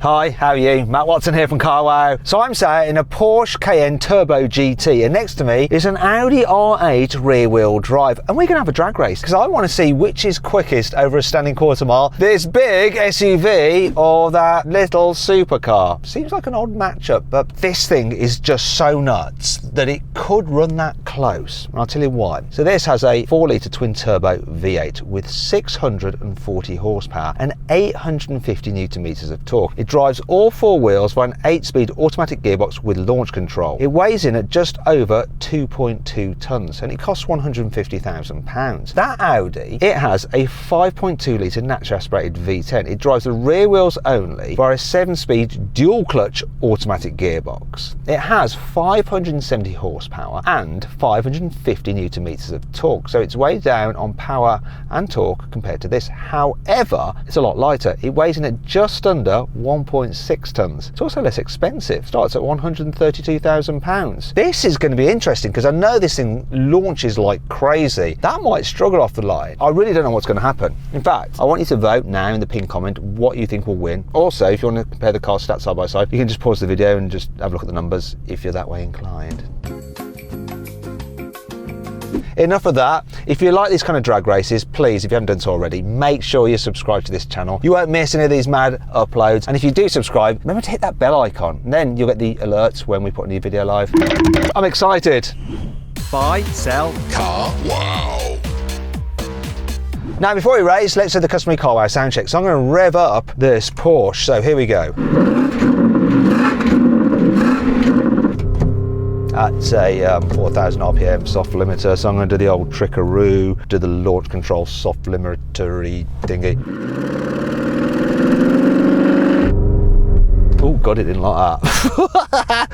Hi, how are you? Matt Watson here from Carwow. So I'm sat in a Porsche Cayenne Turbo GT and next to me is an Audi R8 rear wheel drive and we're going to have a drag race because I want to see which is quickest over a standing quarter mile, this big SUV or that little supercar. Seems like an odd matchup, but this thing is just so nuts that it could run that close. And I'll tell you why. So this has a 4-litre twin turbo V8 with 640 horsepower and 850 newton meters of torque. It drives all four wheels by an 8-speed automatic gearbox with launch control. It weighs in at just over 2.2 tonnes and it costs £150,000. That Audi, it has a 5.2 litre naturally aspirated V10. It drives the rear wheels only via a 7-speed dual clutch automatic gearbox. It has 570 horsepower and 550 newton meters of torque, so it's way down on power and torque compared to this. However, it's a lot lighter. It weighs in at just under 1.6 tonnes. It's also less expensive, starts at £132,000. This is going to be interesting because I know this thing launches like crazy. That might struggle off the line. I really don't know what's going to happen. In fact, I want you to vote now in the pinned comment what you think will win. Also, if you want to compare the car stats side by side, you can just pause the video and just have a look at the numbers if you're that way inclined. Enough of that. If you like these kind of drag races, please, if you haven't done so already, make sure you subscribe to this channel. You won't miss any of these mad uploads. And if you do subscribe, remember to hit that bell icon. And then you'll get the alerts when we put a new video live. I'm excited. Buy, sell, car, wow. Now, before we race, let's do the customary Carwow sound check. So I'm going to rev up this Porsche. So here we go. That's a 4,000 RPM soft limiter, so I'm going to do the old trickaroo, do the launch control soft limitery thingy. Oh God, it didn't like that.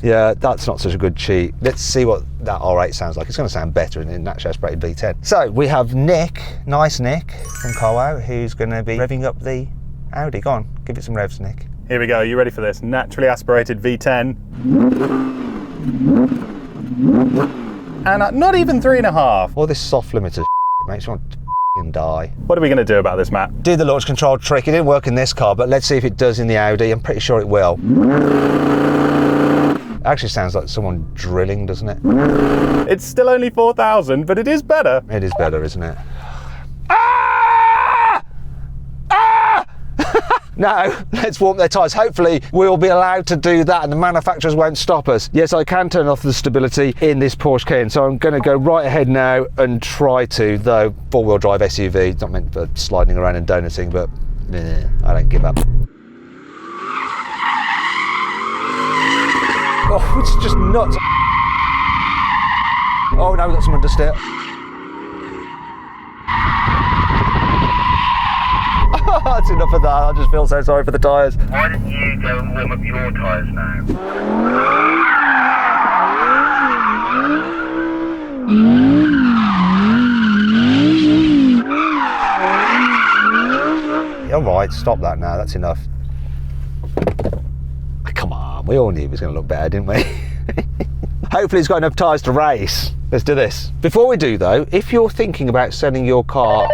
Yeah, that's not such a good cheat. Let's see what that R8 sounds like. It's going to sound better in a naturally aspirated V10. So we have Nick, nice Nick from Carwow, who's going to be revving up the Audi. Go on, give it some revs, Nick. Here we go, you ready for this? Naturally aspirated V10. And at not even 3.5. All this soft limiter makes you want to die. What are we going to do about this, Matt? Do the launch control trick. It didn't work in this car, but let's see if it does in the Audi. I'm pretty sure it will. It actually sounds like someone drilling, doesn't it? It's still only 4,000, but it is better. It is better, isn't it? Now, let's warm their tyres. Hopefully, we'll be allowed to do that and the manufacturers won't stop us. Yes, I can turn off the stability in this Porsche Cayenne, so I'm going to go right ahead now and try to, though four-wheel drive SUV, it's not meant for sliding around and donuting, but I don't give up. Oh, it's just nuts. Oh no, we've got someone to steer. That's enough of that. I just feel so sorry for the tyres. Why don't you go and warm up your tyres now? All right, stop that now. That's enough. Come on, we all knew it was going to look better, didn't we? Hopefully it's got enough tyres to race. Let's do this. Before we do though, if you're thinking about selling your car...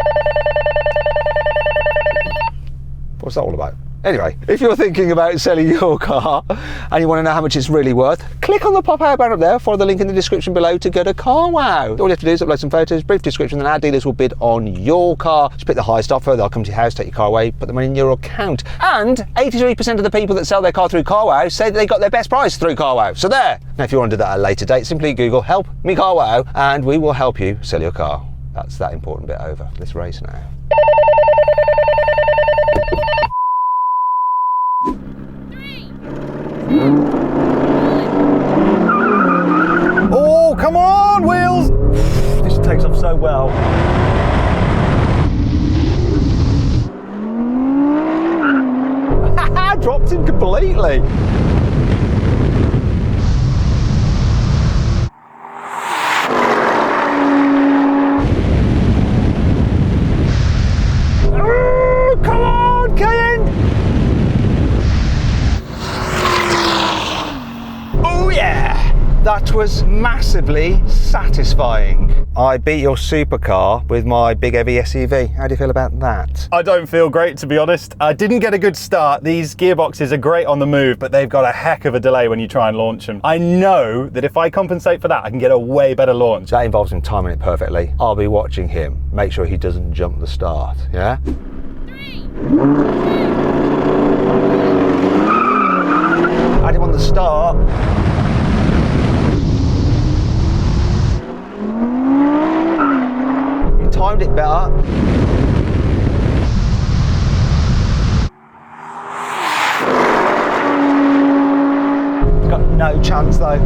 What's that all about? Anyway, if you're thinking about selling your car and you want to know how much it's really worth, click on the pop-out banner up there, follow the link in the description below to go to Carwow. All you have to do is upload some photos, brief description, and our dealers will bid on your car. Just pick the highest offer, they'll come to your house, take your car away, put the money in your account. And 83% of the people that sell their car through Carwow say that they got their best price through Carwow. So there. Now if you want to do that at a later date, simply Google "Help Me Carwow" and we will help you sell your car. That's that important bit over. Let's race now. Oh, come on, wheels! This takes off so well. Dropped him completely. Oh, come on, Cayenne! Oh yeah! That was massively satisfying. I beat your supercar with my big heavy SUV. How do you feel about that? I don't feel great, to be honest. I didn't get a good start. These gearboxes are great on the move, but they've got a heck of a delay when you try and launch them. I know that if I compensate for that, I can get a way better launch. That involves him timing it perfectly. I'll be watching him, make sure he doesn't jump the start, yeah? 3. Had him on the start. You timed it better. He's got no chance though.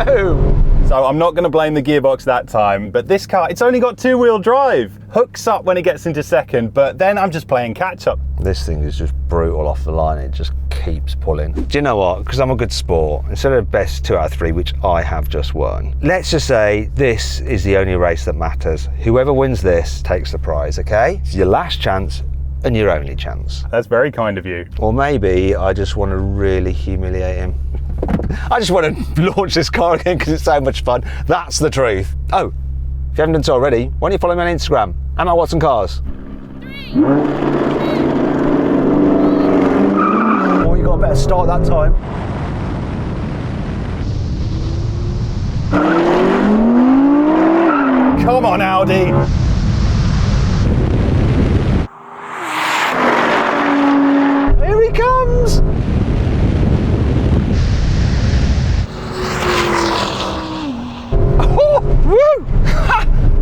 Boom! So I'm not going to blame the gearbox that time, but this car, it's only got 2-wheel drive. Hooks up when it gets into second, but then I'm just playing catch up. This thing is just brutal off the line. It just keeps pulling. Do you know what? Because I'm a good sport, instead of best 2 out of 3, which I have just won, let's just say this is the only race that matters. Whoever wins this takes the prize, okay? It's your last chance and your only chance. That's very kind of you. Or maybe I just want to really humiliate him. I just want to launch this car again because it's so much fun. That's the truth. Oh, if you haven't done so already, why don't you follow me on Instagram? Am I Watson Cars? 3. Oh, you got a better start that time. Come on, Audi. Here he comes. Oh, woo!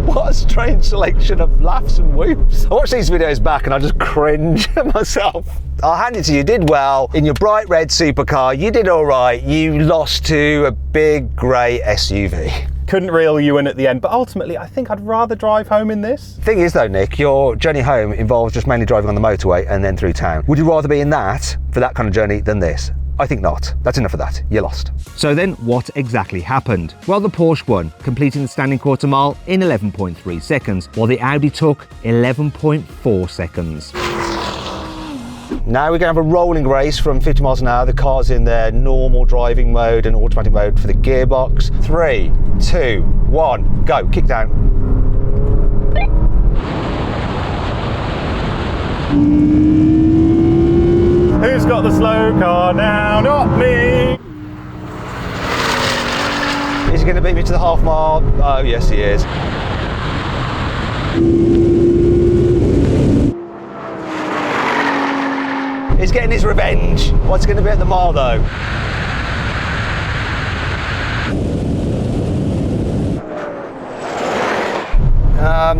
What a strange selection of laughs and whoops. I watch these videos back and I just cringe at myself. I'll hand it to you, you did well. In your bright red supercar, you did all right. You lost to a big grey SUV. Couldn't reel you in at the end, but ultimately I think I'd rather drive home in this. Thing is though, Nick, your journey home involves just mainly driving on the motorway and then through town. Would you rather be in that for that kind of journey than this? I think not. That's enough of that. You lost. So then what exactly happened? Well, the Porsche won, completing the standing quarter mile in 11.3 seconds, while the Audi took 11.4 seconds. Now we're going to have a rolling race from 50 miles an hour. The car's in their normal driving mode and automatic mode for the gearbox. 3, 2, 1, go. Kick down. Who's got the slow car now? Not me. Is he going to beat me to the half mile? Oh, yes, he is. He's getting his revenge. What's going to be at the mile, though?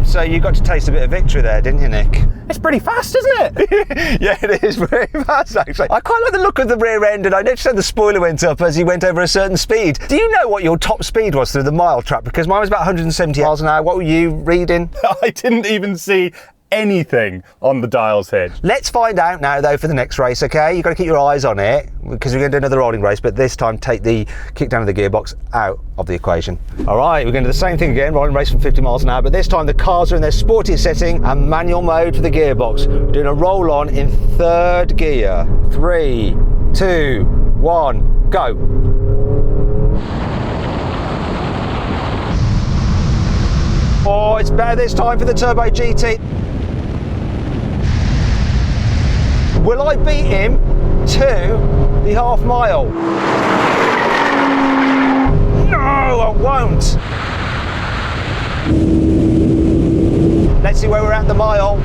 So you got to taste a bit of victory there, didn't you, Nick? It's pretty fast, isn't it? Yeah, it is very fast, actually. I quite like the look of the rear end, and I noticed that the spoiler went up as he went over a certain speed. Do you know what your top speed was through the mile trap? Because mine was about 170 miles an hour. What were you reading? I didn't even see anything on the dials here. Let's find out now, though, for the next race, okay? You've got to keep your eyes on it, because we're going to do another rolling race, but this time take the kick down of the gearbox out of the equation. All right, we're going to do the same thing again, rolling race from 50 miles an hour, but this time the cars are in their sportiest setting and manual mode for the gearbox. Doing a roll on in 3rd gear. 3, 2, 1, go. Oh, it's better this time for the Turbo GT. Will I beat him to the half mile? No, I won't. Let's see where we're at the mile.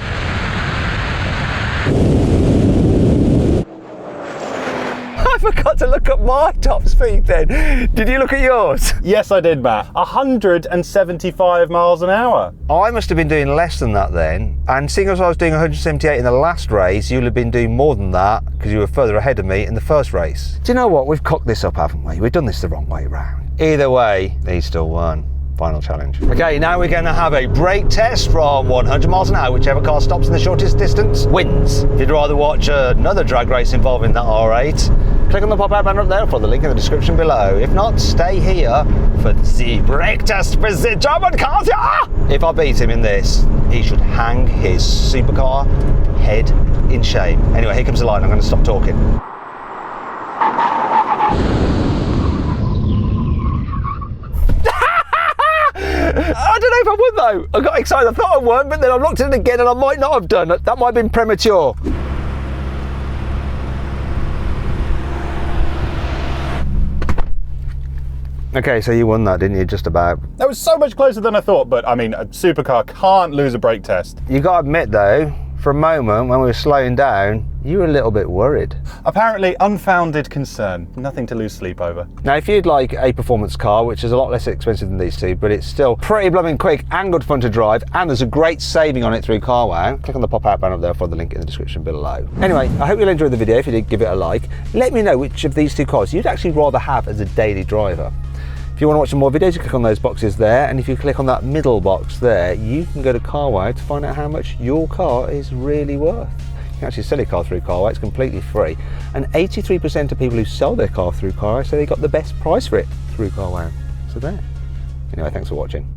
I forgot to look at my top speed then. Did you look at yours? Yes, I did, Matt. 175 miles an hour. I must have been doing less than that then. And seeing as I was doing 178 in the last race, you'll have been doing more than that because you were further ahead of me in the first race. Do you know what? We've cocked this up, haven't we? We've done this the wrong way round. Either way, he still won. Final challenge. Okay, now we're going to have a brake test from 100 miles an hour. Whichever car stops in the shortest distance wins. If you'd rather watch another drag race involving that R8, click on the pop-out banner up there for the link in the description below. If not, stay here for the brake test with the German cars. If I beat him in this, he should hang his supercar head in shame. Anyway, here comes the line. I'm going to stop talking. I don't know if I would though. I got excited. I thought I would, but then I looked at it again and I might not have done. That might have been premature. Okay, so you won that, didn't you? Just about. That was so much closer than I thought, but I mean, a supercar can't lose a brake test. You got to admit though, for a moment when we were slowing down, you were a little bit worried. Apparently, unfounded concern. Nothing to lose sleep over. Now, if you'd like a performance car, which is a lot less expensive than these two, but it's still pretty blooming quick and good fun to drive, and there's a great saving on it through CarWow, click on the pop-out banner up there for the link in the description below. Anyway, I hope you'll enjoy the video. If you did, give it a like. Let me know which of these two cars you'd actually rather have as a daily driver. If you want to watch some more videos, you click on those boxes there, and if you click on that middle box there, you can go to CarWow to find out how much your car is really worth. You can actually sell your car through CarWow, it's completely free. And 83% of people who sell their car through CarWow say they got the best price for it through CarWow. So there. Anyway, thanks for watching.